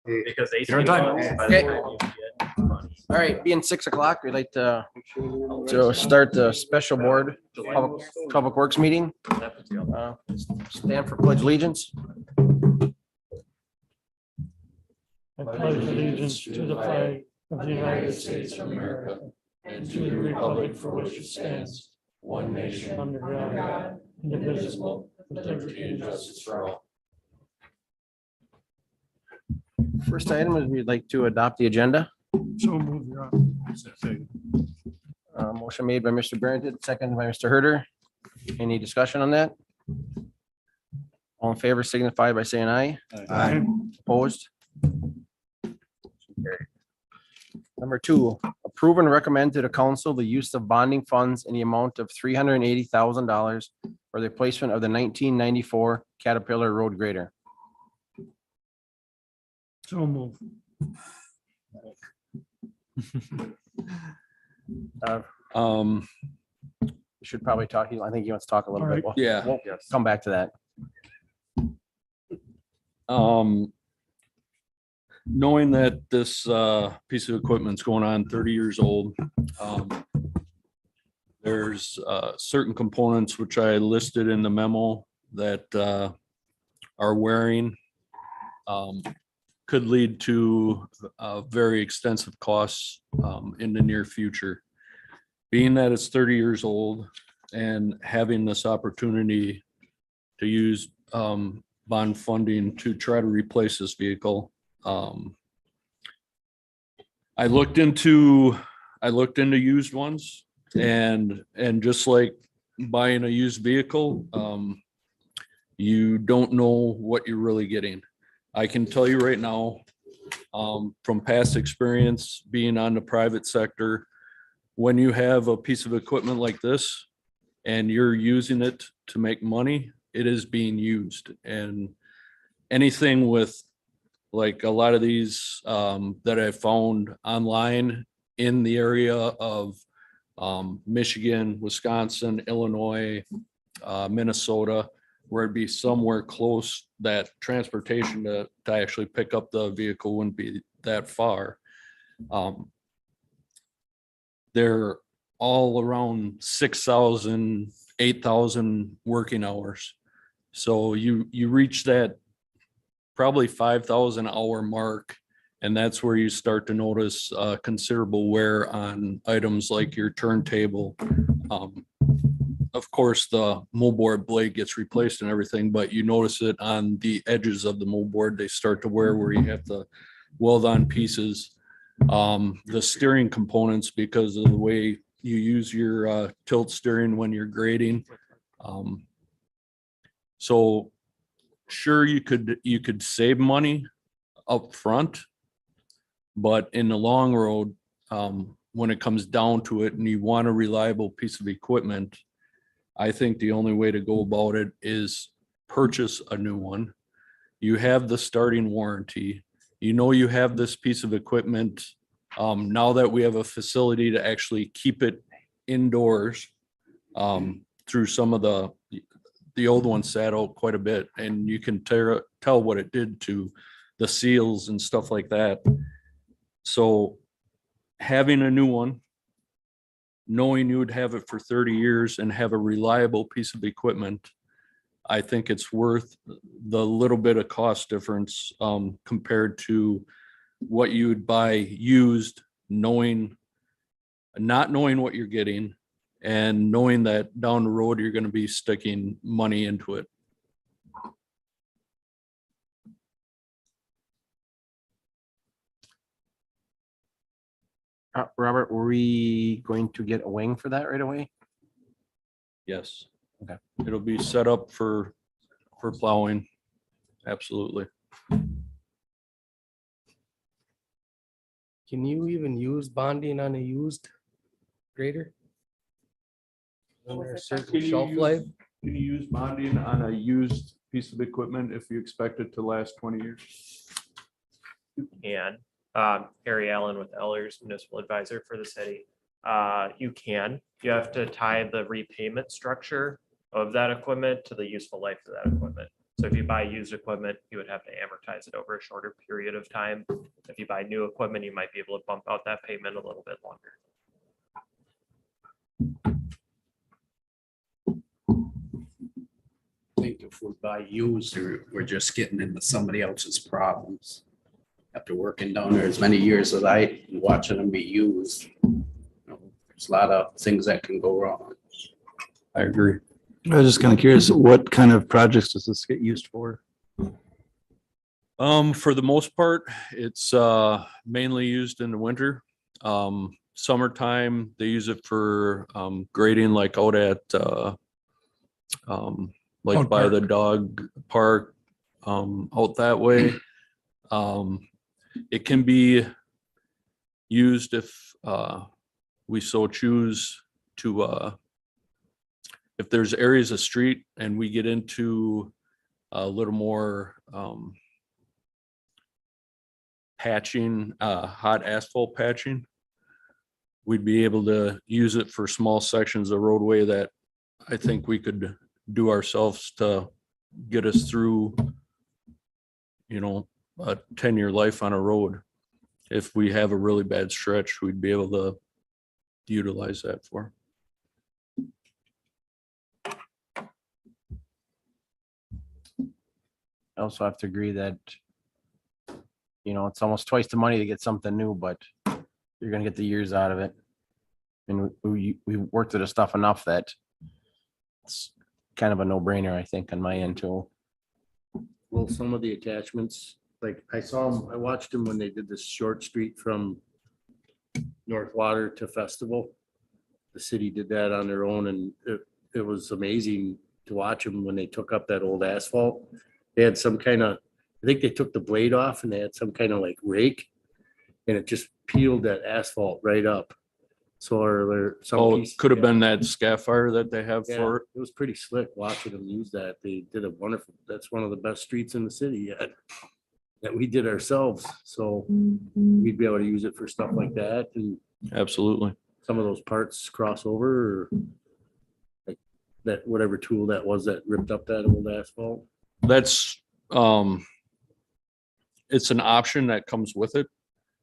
Because they. You're on time. Okay. All right, being 6 o'clock, we'd like to start the special board Public Works meeting. Stand for pledge allegiance. I pledge allegiance to the flag of the United States of America and to the republic for which it stands, one nation under God, indivisible, with liberty and justice for all. First item is we'd like to adopt the agenda. So move your. Motion made by Mr. Barrington, second by Mr. Herder. Any discussion on that? All in favor signify by saying aye. Aye. Opposed? Carried. Number 2, approve and recommend to the council the use of bonding funds in the amount of $380,000 for the replacement of the 1994 Caterpillar road grader. So move. We should probably talk, I think he wants to talk a little bit. We'll- Yeah. we'll Come back to that. Knowing that this piece of equipment's going on 30 years old, there's certain components which I listed in the memo that are wearing, could lead to very extensive costs in the near future. Being that it's 30 years old and having this opportunity to use bond funding to try to replace this vehicle. I looked into used ones and just like buying a used vehicle, you don't know what you're really getting. I can tell you right now, from past experience being on the private sector, when you have a piece of equipment like this and you're using it to make money, it is being used. And anything with like a lot of these that I found online in the area of Michigan, Wisconsin, Illinois, Minnesota, where it'd be somewhere close that transportation to actually pick up the vehicle wouldn't be that far. They're all around 6,000, 8,000 working hours. So you reach that probably 5,000 hour mark, and that's where you start to notice considerable wear on items like your turntable. Of course, the moldboard blade gets replaced and everything, but you notice it on the edges of the moldboard. They start to wear where you have to weld on pieces. The steering components, because of the way you use your tilt steering when you're grading. So sure, you could save money up front, but in the long road, when it comes down to it and you want a reliable piece of equipment, I think the only way to go about it is purchase a new one. You have the starting warranty. You know you have this piece of equipment. Now that we have a facility to actually keep it indoors, through some of the old one sat out quite a bit, and you can tell what it did to the seals and stuff like that. So having a new one, knowing you would have it for 30 years and have a reliable piece of equipment, I think it's worth the little bit of cost difference compared to what you would buy used, not knowing what you're getting and knowing that down the road you're going to be sticking money into it. Robert, were we going to get a wing for that right away? Yes. Okay. It'll be set up for plowing. Absolutely. Can you even use bonding on a used grader? Under a certain shelf life? Can you use bonding on a used piece of equipment if you expect it to last 20 years? And Harry Allen with Ellers, municipal advisor for the city. You have to tie the repayment structure of that equipment to the useful life of that equipment. So if you buy used equipment, you would have to amortize it over a shorter period of time. If you buy new equipment, you might be able to bump out that payment a little bit longer. I think if we buy used, we're just getting into somebody else's problems. After working down there as many years as I, watching them be used, there's a lot of things that can go wrong. I agree. I was just kind of curious, what kind of projects does this get used for? For the most part, it's mainly used in the winter. Summertime, they use it for grading, like out at like Dog by the dog park, out that way. It can be used if we so choose to if there's areas of street and we get into a little more patching, hot asphalt patching, we'd be able to use it for small sections of roadway that I think we could do ourselves to get us through, a 10-year life on a road. If we have a really bad stretch, we'd be able to utilize that for. I also have to agree that, it's almost twice the money to get something new, but you're gonna get the years out of it. And we worked with the stuff enough that it's kind of a no-brainer, I think, on my end too. Well, some of the attachments, like I saw them, I watched them when they did this short street from North Water to Festival. The city did that on their own, and it was amazing to watch them when they took up that old asphalt. They had some kind of, I think they took the blade off and they had some kind of like rake, and it just peeled that asphalt right up. So are there some? Oh, it pieces- could have been that scaff fire that they have Yeah, for it. it was pretty slick watching them use that. They did a wonderful, that's one of the best streets in the city yet that we did ourselves. So we'd be able to use it for stuff like that, and Absolutely. some of those parts cross over, or like that, whatever tool that was that ripped up that old asphalt. That's, it's an option that comes with it.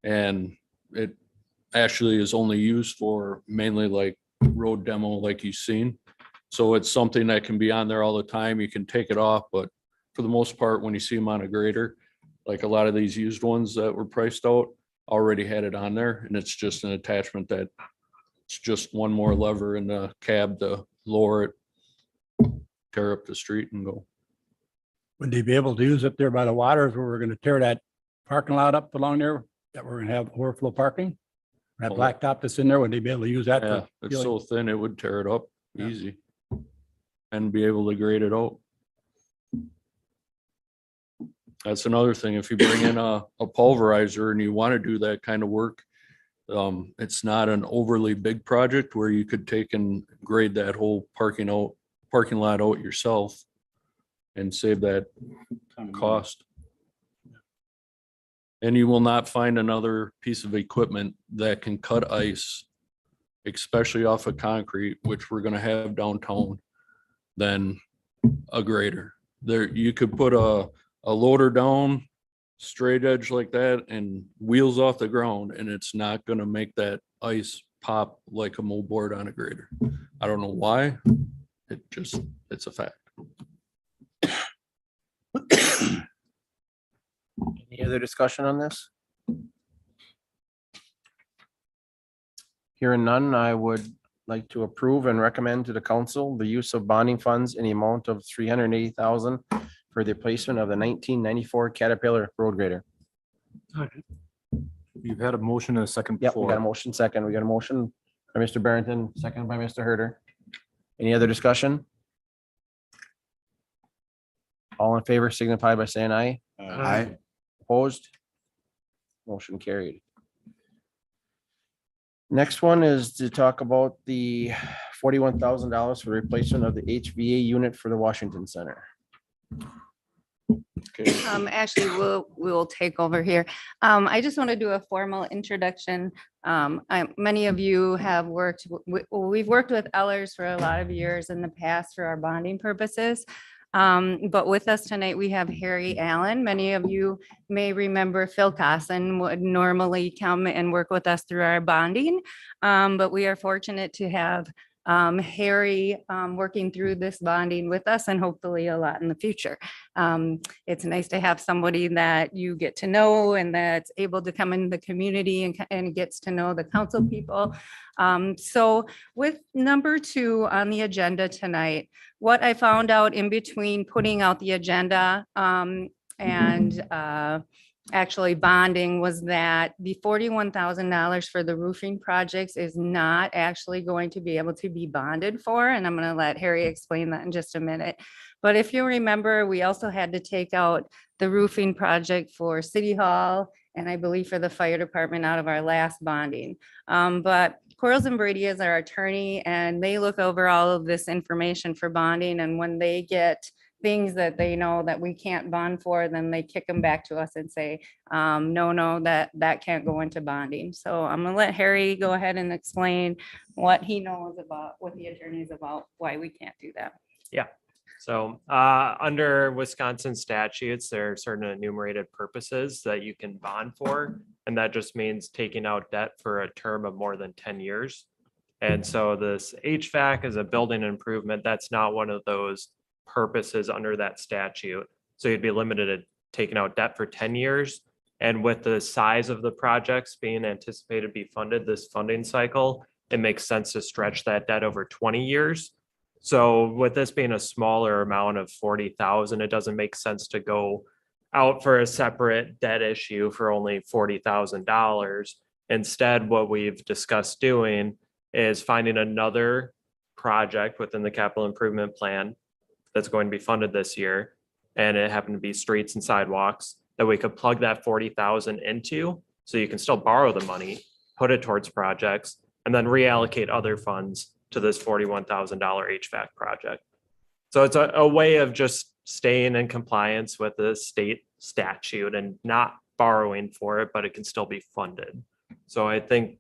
And it actually is only used for mainly like road demo like you've seen. So it's something that can be on there all the time. You can take it off, but for the most part, when you see them on a grader, like a lot of these used ones that were priced out, already had it on there, and it's just an attachment that it's just one more lever in the cab to lower it, tear up the street and go. Would they be able to use up there by the waters where we're gonna tear that parking lot up along there, that we're gonna have overflow parking? That Oh. blacktop that's in there, would they be able to use that? Yeah, for it's sealing? so thin, it would tear it up Yeah. easy. And be able to grade it out. That's another thing. If you bring in a pulverizer and you want to do that kind of work, it's not an overly big project where you could take and grade that whole parking lot out yourself and save that cost. And you will not find another piece of equipment that can cut ice, especially off of concrete, which we're gonna have downtown, than a grader. There, you could put a loader down, straight edge like that, and wheels off the ground, and it's not gonna make that ice pop like a moldboard on a grader. I don't know why. It's a fact. Any other discussion on this? Hearing none, I would like to approve and recommend to the council the use of bonding funds in the amount of $380,000 for the replacement of the 1994 Caterpillar road grader. You've had a motion and a second Yep, we got a before. motion second. We got a motion by Mr. Barrington, second by Mr. Herder. Any other discussion? All in favor signify by saying aye. Aye. Opposed? Motion carried. Next one is to talk about the $41,000 for replacement of the HVA unit for the Washington Center. Okay. Actually, we will take over here. I just want to do a formal introduction. Many of you have worked, we've worked with Ellers for a lot of years in the past for our bonding purposes. But with us tonight, we have Harry Allen. Many of you may remember Phil Cosson would normally come and work with us through our bonding. But we are fortunate to have Harry working through this bonding with us and hopefully a lot in the future. It's nice to have somebody that you get to know and that's able to come in the community and gets to know the council people. So with number 2 on the agenda tonight, what I found out in between putting out the agenda and actually bonding was that the $41,000 for the roofing projects is not actually going to be able to be bonded for. And I'm going to let Harry explain that in just a minute. But if you remember, we also had to take out the roofing project for City Hall and I believe for the fire department out of our last bonding. But Quarles and Brady is our attorney and they look over all of this information for bonding. And when they get things that they know that we can't bond for, then they kick them back to us and say, no, that can't go into bonding. So I'm gonna let Harry go ahead and explain what he knows about, what the attorneys about, why we can't do that. So under Wisconsin statutes, there are certain enumerated purposes that you can bond for. And that just means taking out debt for a term of more than 10 years. And so this HVAC is a building improvement. That's not one of those purposes under that statute. So you'd be limited to taking out debt for 10 years. And with the size of the projects being anticipated to be funded this funding cycle, it makes sense to stretch that debt over 20 years. So with this being a smaller amount of 40,000, it doesn't make sense to go out for a separate debt issue for only $40,000. Instead, what we've discussed doing is finding another project within the capital improvement plan that's going to be funded this year. And it happened to be streets and sidewalks that we could plug that 40,000 into. So you can still borrow the money, put it towards projects, and then reallocate other funds to this $41,000 HVAC project. So it's a way of just staying in compliance with the state statute and not borrowing for it, but it can still be funded. So I think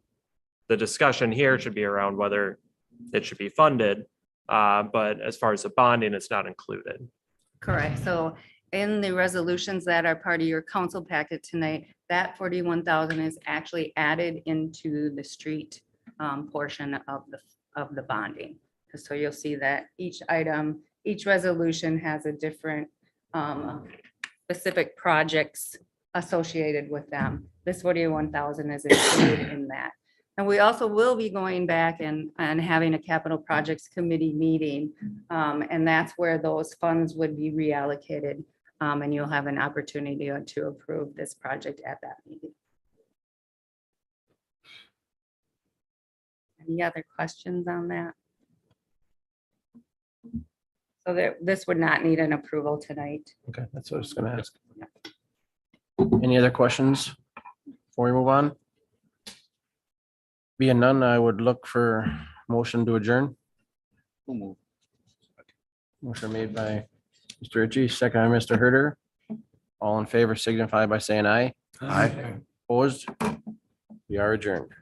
the discussion here should be around whether it should be funded. But as far as the bonding, it's not included. Correct. So in the resolutions that are part of your council packet tonight, that 41,000 is actually added into the street portion of the bonding. So you'll see that each item, each resolution has a different specific projects associated with them. This 41,000 is included in that. And we also will be going back and having a capital projects committee meeting. And that's where those funds would be reallocated. And you'll have an opportunity to approve this project at that meeting. Any other questions on that? So this would not need an approval tonight. Okay, that's what I was gonna ask. Any other questions before we move on? Being none, I would look for motion to adjourn. Motion made by Mr. Ritchie, second by Mr. Herder. All in favor signify by saying aye. Aye. Opposed? We are adjourned.